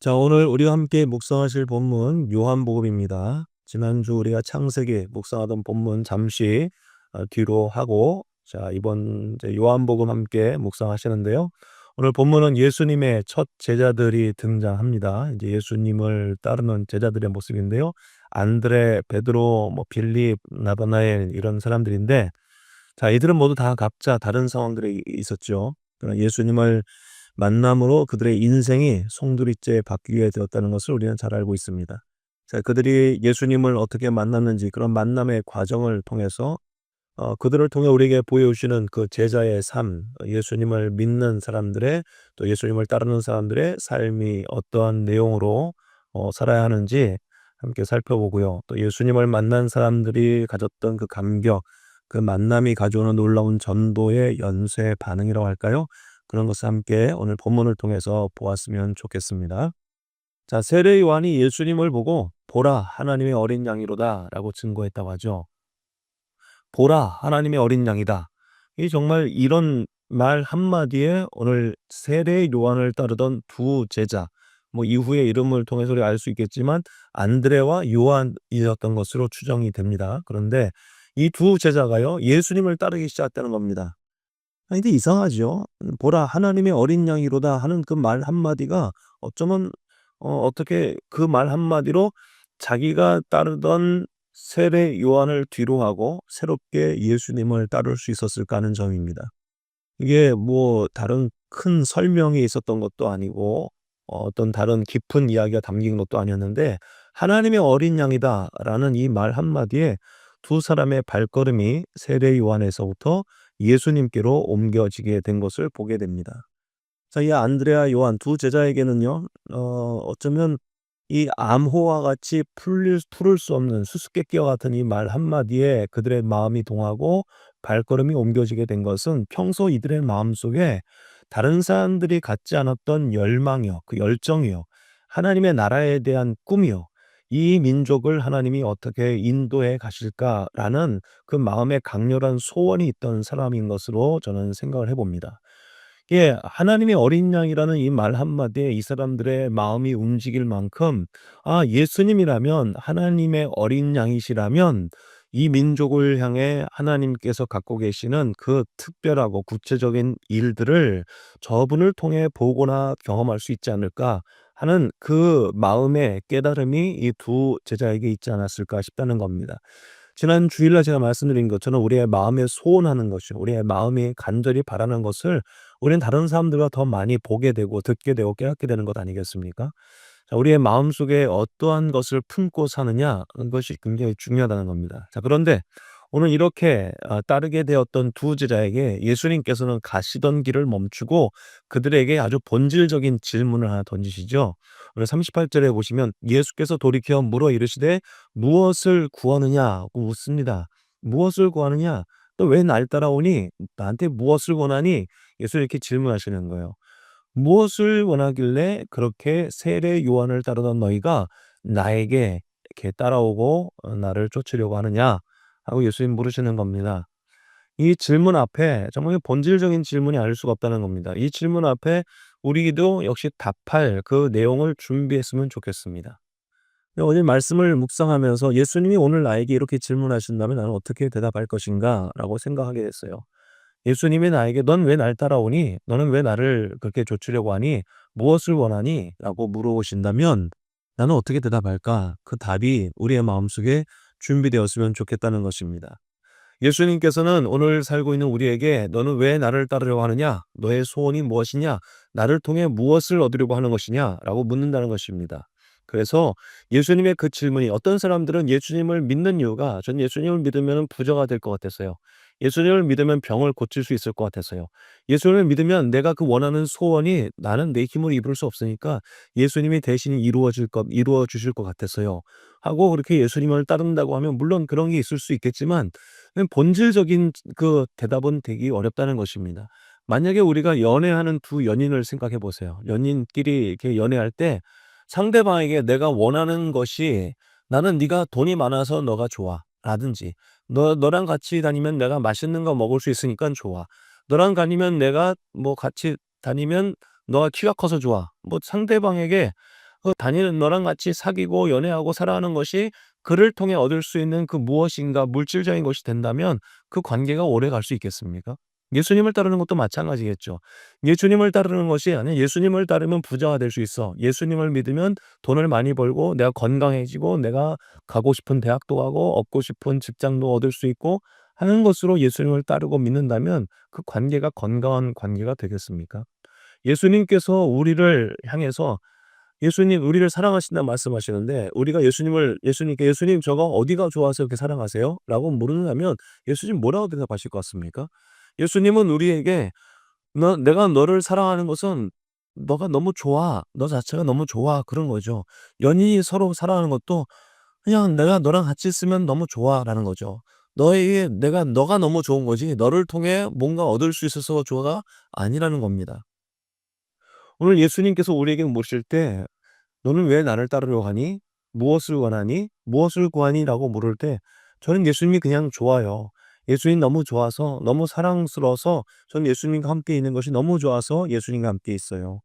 자, 오늘 우리와 함께 묵상하실 본문 요한복음입니다. 지난주 우리가 창세기 묵상하던 본문 잠시 뒤로 하고, 자, 이번 이제 요한복음 함께 묵상하시는데요. 오늘 본문은 예수님의 첫 제자들이 등장합니다. 이제 예수님을 따르는 제자들의 모습인데요. 안드레, 베드로, 빌립, 나다나엘 이런 사람들인데, 자, 이들은 모두 다 각자 다른 상황들이 있었죠. 그러나 예수님을 만남으로 그들의 인생이 송두리째 바뀌게 되었다는 것을 우리는 잘 알고 있습니다. 자, 그들이 예수님을 어떻게 만났는지 그런 만남의 과정을 통해서 그들을 통해 우리에게 보여주시는 그 제자의 삶, 예수님을 믿는 사람들의, 또 예수님을 따르는 사람들의 삶이 어떠한 내용으로 살아야 하는지 함께 살펴보고요. 또 예수님을 만난 사람들이 가졌던 그 감격, 그 만남이 가져오는 놀라운 전도의 연쇄 반응이라고 할까요? 그런 것을 함께 오늘 본문을 통해서 보았으면 좋겠습니다. 자, 세례 요한이 예수님을 보고 보라 하나님의 어린 양이로다라고 증거했다고 하죠. 보라 하나님의 어린 양이다. 이 정말 이런 말 한마디에 오늘 세례 요한을 따르던 두 제자, 이후의 이름을 통해서 우리가 알 수 있겠지만 안드레와 요한이었던 것으로 추정이 됩니다. 그런데 이 두 제자가요, 예수님을 따르기 시작했다는 겁니다. 근데 이상하죠. 보라 하나님의 어린 양이로다 하는 그 말 한마디가 어쩌면 어떻게 그 말 한마디로 자기가 따르던 세례 요한을 뒤로하고 새롭게 예수님을 따를 수 있었을까 하는 점입니다. 이게 다른 큰 설명이 있었던 것도 아니고 어떤 다른 깊은 이야기가 담긴 것도 아니었는데, '하나님의 어린 양이다.'라는 이 말 한마디에 두 사람의 발걸음이 세례 요한에서부터 예수님께로 옮겨지게 된 것을 보게 됩니다. 자, 이 안드레와 요한 두 제자에게는요, 어쩌면 이 암호와 같이 풀을 수 없는 수수께끼와 같은 이 말 한마디에 그들의 마음이 동하고 발걸음이 옮겨지게 된 것은 평소 이들의 마음속에 다른 사람들이 갖지 않았던 열망이요, 그 열정이요, 하나님의 나라에 대한 꿈이요, 이 민족을 하나님이 어떻게 인도해 가실까라는 그 마음에 강렬한 소원이 있던 사람인 것으로 저는 생각을 해 봅니다. 예. 하나님의 어린 양이라는 이 말 한마디에 이 사람들의 마음이 움직일 만큼, 예수님이라면, 하나님의 어린 양이시라면 이 민족을 향해 하나님께서 갖고 계시는 그 특별하고 구체적인 일들을 저분을 통해 보거나 경험할 수 있지 않을까 하는 그 마음의 깨달음이 이 두 제자에게 있지 않았을까 싶다는 겁니다. 지난 주일날 제가 말씀드린 것처럼 우리의 마음에 소원하는 것이, 우리의 마음이 간절히 바라는 것을 우리는 다른 사람들과 더 많이 보게 되고 듣게 되고 깨닫게 되는 것 아니겠습니까? 자, 우리의 마음속에 어떠한 것을 품고 사느냐 하는 것이 굉장히 중요하다는 겁니다. 자, 그런데 오늘 이렇게 따르게 되었던 두 제자에게 예수님께서는 가시던 길을 멈추고 그들에게 아주 본질적인 질문을 하나 던지시죠. 오늘 38절에 보시면 예수께서 돌이켜 물어 이르시되 무엇을 구하느냐고 묻습니다. 무엇을 구하느냐? 또 왜 날 따라오니? 나한테 무엇을 원하니? 예수 이렇게 질문하시는 거예요. 무엇을 원하길래 그렇게 세례 요한을 따르던 너희가 나에게 이렇게 따라오고 나를 쫓으려고 하느냐? 하고 예수님 물으시는 겁니다. 이 질문 앞에 정말 본질적인 질문이 아닐 수가 없다는 겁니다. 이 질문 앞에 우리도 역시 답할 그 내용을 준비했으면 좋겠습니다. 오늘 말씀을 묵상하면서 예수님이 오늘 나에게 이렇게 질문하신다면 나는 어떻게 대답할 것인가 라고 생각하게 됐어요. 예수님이 나에게 넌 왜 날 따라오니? 너는 왜 나를 그렇게 좇으려고 하니? 무엇을 원하니? 라고 물어보신다면 나는 어떻게 대답할까? 그 답이 우리의 마음속에 준비되었으면 좋겠다는 것입니다. 예수님께서는 오늘 살고 있는 우리에게 너는 왜 나를 따르려고 하느냐? 너의 소원이 무엇이냐? 나를 통해 무엇을 얻으려고 하는 것이냐? 라고 묻는다는 것입니다. 그래서 예수님의 그 질문이, 어떤 사람들은 예수님을 믿는 이유가 전 예수님을 믿으면 부자가 될 것 같아서요. 예수님을 믿으면 병을 고칠 수 있을 것 같아서요. 예수님을 믿으면 내가 그 원하는 소원이 나는 내 힘으로 이룰 수 없으니까 예수님이 대신 이루어 주실 것 같아서요. 하고 그렇게 예수님을 따른다고 하면 물론 그런 게 있을 수 있겠지만 본질적인 그 대답은 되기 어렵다는 것입니다. 만약에 우리가 연애하는 두 연인을 생각해 보세요. 연인끼리 이렇게 연애할 때 상대방에게 내가 원하는 것이 "나는 네가 돈이 많아서 너가 좋아." 라든지 너랑 같이 다니면 내가 맛있는 거 먹을 수 있으니깐 좋아. 너랑 다니면 내가 같이 다니면 너가 키가 커서 좋아." 상대방에게 다니는 너랑 같이 사귀고 연애하고 살아가는 것이 그를 통해 얻을 수 있는 그 무엇인가 물질적인 것이 된다면 그 관계가 오래갈 수 있겠습니까? 예수님을 따르는 것도 마찬가지겠죠. 예수님을 따르는 것이 아니라 예수님을 따르면 부자가 될 수 있어. 예수님을 믿으면 돈을 많이 벌고 내가 건강해지고 내가 가고 싶은 대학도 가고 얻고 싶은 직장도 얻을 수 있고 하는 것으로 예수님을 따르고 믿는다면 그 관계가 건강한 관계가 되겠습니까? 예수님께서 우리를 향해서 예수님 우리를 사랑하신다고 말씀하시는데 우리가 예수님께 "예수님 저가 어디가 좋아서 이렇게 사랑하세요?" 라고 물은다면 예수님 뭐라고 대답하실 것 같습니까? 예수님은 우리에게 내가 너를 사랑하는 것은 너가 너무 좋아. 너 자체가 너무 좋아." 그런 거죠. 연인이 서로 사랑하는 것도 그냥 '내가 너랑 같이 있으면 너무 좋아.'라는 거죠. 너가 너무 좋은 거지 너를 통해 뭔가 얻을 수 있어서 좋아가 아니라는 겁니다. 오늘 예수님께서 우리에게 물으실 때 "너는 왜 나를 따르려고 하니? 무엇을 원하니? 무엇을 구하니?"라고 물을 때 저는 예수님이 그냥 좋아요. 예수님 너무 좋아서 너무 사랑스러워서 저는 예수님과 함께 있는 것이 너무 좋아서 예수님과 함께 있어요.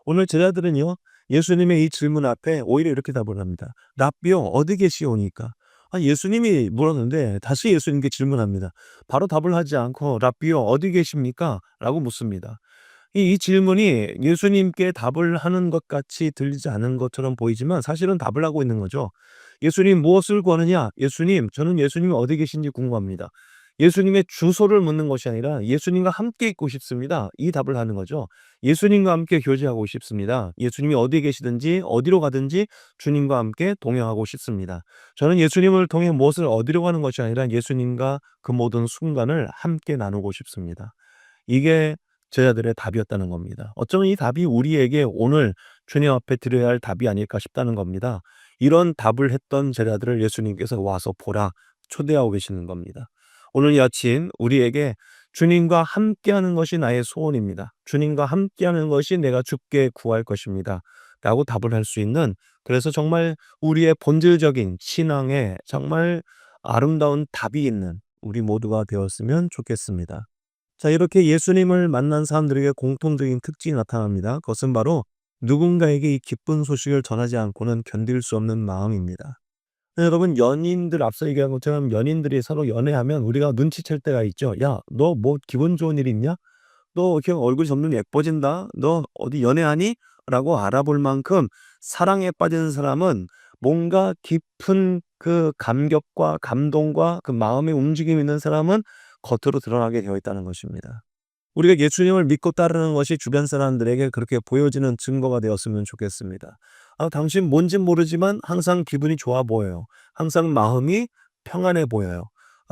오늘 제자들은요. 예수님의 이 질문 앞에 오히려 이렇게 답을 합니다. "라삐요 어디 계시오니까?" 예수님이 물었는데 다시 예수님께 질문합니다. 바로 답을 하지 않고 "라삐요 어디 계십니까?" 라고 묻습니다. 이 질문이 예수님께 답을 하는 것 같이 들리지 않은 것처럼 보이지만 사실은 답을 하고 있는 거죠. "예수님 무엇을 구하느냐?" "예수님 저는 예수님이 어디 계신지 궁금합니다." 예수님의 주소를 묻는 것이 아니라 "예수님과 함께 있고 싶습니다." 이 답을 하는 거죠. 예수님과 함께 교제하고 싶습니다. 예수님이 어디에 계시든지 어디로 가든지 주님과 함께 동행하고 싶습니다. 저는 예수님을 통해 무엇을 얻으려고 하는 것이 아니라 예수님과 그 모든 순간을 함께 나누고 싶습니다. 이게 제자들의 답이었다는 겁니다. 어쩌면 이 답이 우리에게 오늘 주님 앞에 드려야 할 답이 아닐까 싶다는 겁니다. 이런 답을 했던 제자들을 예수님께서 "와서 보라." 초대하고 계시는 겁니다. 오늘 이 아침 우리에게 "주님과 함께하는 것이 나의 소원입니다. 주님과 함께하는 것이 내가 주께 구할 것입니다." 라고 답을 할 수 있는, 그래서 정말 우리의 본질적인 신앙에 정말 아름다운 답이 있는 우리 모두가 되었으면 좋겠습니다. 자, 이렇게 예수님을 만난 사람들에게 공통적인 특징이 나타납니다. 그것은 바로 누군가에게 이 기쁜 소식을 전하지 않고는 견딜 수 없는 마음입니다. 네, 여러분 연인들 앞서 얘기한 것처럼 연인들이 서로 연애하면 우리가 눈치챌 때가 있죠. "야, 너 뭐 기분 좋은 일 있냐? 너 이렇게 얼굴이 점점 예뻐진다. 너 어디 연애하니?" 라고 알아볼 만큼 사랑에 빠진 사람은 뭔가 깊은 그 감격과 감동과 그 마음의 움직임이 있는 사람은 겉으로 드러나게 되어 있다는 것입니다. 우리가 예수님을 믿고 따르는 것이 주변 사람들에게 그렇게 보여지는 증거가 되었으면 좋겠습니다. 당신 뭔진 모르지만 항상 기분이 좋아 보여요. 항상 마음이 평안해 보여요.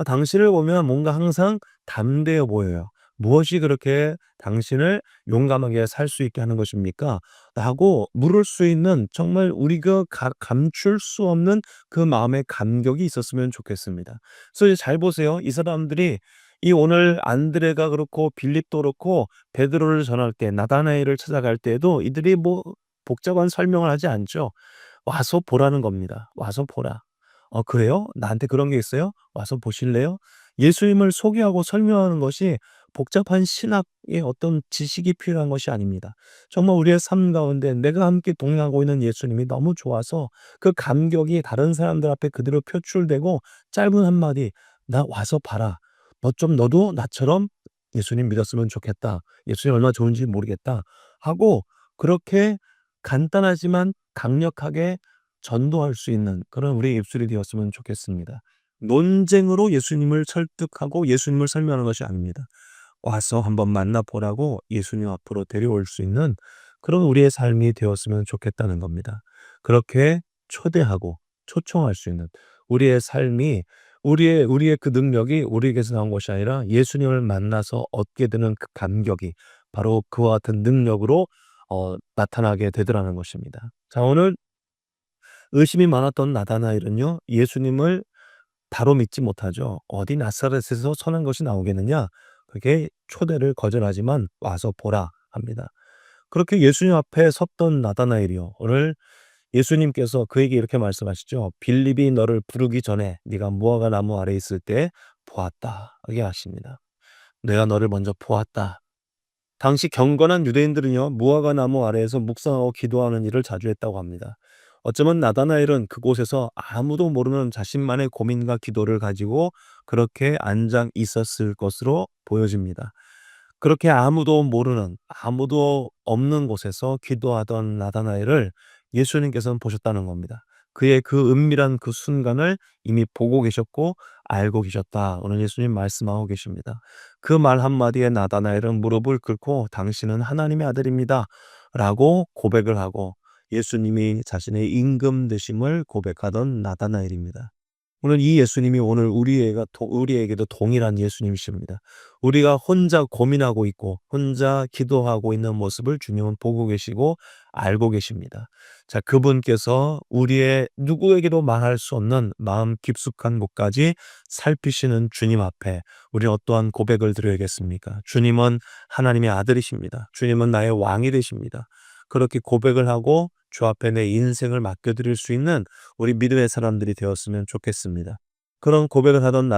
당신을 보면 뭔가 항상 담대해 보여요. 무엇이 그렇게 당신을 용감하게 살 수 있게 하는 것입니까? 라고 물을 수 있는 정말 우리가 감출 수 없는 그 마음의 감격이 있었으면 좋겠습니다. 그래서 잘 보세요. 이 사람들이 이 오늘 안드레가 그렇고 빌립도 그렇고 베드로를 전할 때 나다나엘을 찾아갈 때에도 이들이 뭐 복잡한 설명을 하지 않죠. "와서 보라."는 겁니다. "와서 보라." 그래요? 나한테 그런 게 있어요? 와서 보실래요?" 예수님을 소개하고 설명하는 것이 복잡한 신학의 어떤 지식이 필요한 것이 아닙니다. 정말 우리의 삶 가운데 내가 함께 동행하고 있는 예수님이 너무 좋아서 그 감격이 다른 사람들 앞에 그대로 표출되고 짧은 한마디 "나 와서 봐라. 너도 나처럼 예수님 믿었으면 좋겠다. 예수님 얼마나 좋은지 모르겠다." 하고 그렇게 간단하지만 강력하게 전도할 수 있는 그런 우리의 입술이 되었으면 좋겠습니다. 논쟁으로 예수님을 설득하고 예수님을 설명하는 것이 아닙니다. 와서 한번 만나 보라고 예수님 앞으로 데려올 수 있는 그런 우리의 삶이 되었으면 좋겠다는 겁니다. 그렇게 초대하고 초청할 수 있는 우리의 삶이 우리의 그 능력이 우리에게서 나온 것이 아니라 예수님을 만나서 얻게 되는 그 감격이 바로 그와 같은 능력으로 나타나게 되더라는 것입니다. 자, 오늘 의심이 많았던 나다나엘은요. 예수님을 바로 믿지 못하죠. "어디 나사렛에서 선한 것이 나오겠느냐?" 그게 초대를 거절하지만 "와서 보라." 합니다. 그렇게 예수님 앞에 섰던 나다나엘이요. 오늘 예수님께서 그에게 이렇게 말씀하시죠. "빌립이 너를 부르기 전에 네가 무화과 나무 아래에 있을 때 보았다." 하게 하십니다. "내가 너를 먼저 보았다." 당시 경건한 유대인들은요, 무화과 나무 아래에서 묵상하고 기도하는 일을 자주 했다고 합니다. 어쩌면 나다나엘은 그곳에서 아무도 모르는 자신만의 고민과 기도를 가지고 그렇게 앉아 있었을 것으로 보여집니다. 그렇게 아무도 모르는, 아무도 없는 곳에서 기도하던 나다나엘을 예수님께서는 보셨다는 겁니다. 그의 그 은밀한 그 순간을 이미 보고 계셨고 알고 계셨다. 오늘 예수님 말씀하고 계십니다. 그 말 한마디에 나다나엘은 무릎을 꿇고 당신은 하나님의 아들입니다. 라고 고백을 하고 예수님이 자신의 임금 되심을 고백하던 나다나엘입니다. 오늘 이 예수님이 오늘 우리에게도 동일한 예수님이십니다. 우리가 혼자 고민하고 있고 혼자 기도하고 있는 모습을 주님은 보고 계시고 알고 계십니다. 자, 그분께서 우리의 누구에게도 말할 수 없는 마음 깊숙한 곳까지 살피시는 주님 앞에 우리는 어떠한 고백을 드려야겠습니까? 주님은 하나님의 아들이십니다. 주님은 나의 왕이 되십니다. 그렇게 고백을 하고 주 앞에 내 인생을 맡겨드릴 수 있는 우리 믿음의 사람들이 되었으면 좋겠습니다. 그런 고백을 하던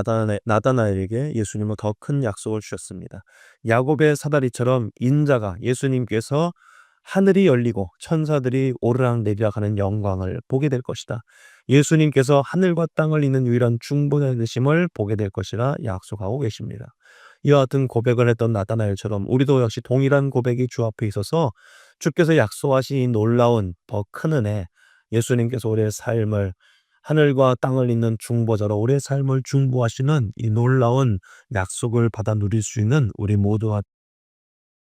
나다나엘에게 예수님은 더 큰 약속을 주셨습니다. 야곱의 사다리처럼 인자가 예수님께서 하늘이 열리고 천사들이 오르락내리락 하는 영광을 보게 될 것이다. 예수님께서 하늘과 땅을 잇는 유일한 중보자 되심을 보게 될 것이라 약속하고 계십니다. 이와 같은 고백을 했던 나다나엘처럼 우리도 역시 동일한 고백이 주 앞에 있어서 주께서 약속하신 이 놀라운 더 큰 은혜, 예수님께서 우리의 삶을 하늘과 땅을 잇는 중보자로 우리의 삶을 중보하시는 이 놀라운 약속을 받아 누릴 수 있는 우리 모두가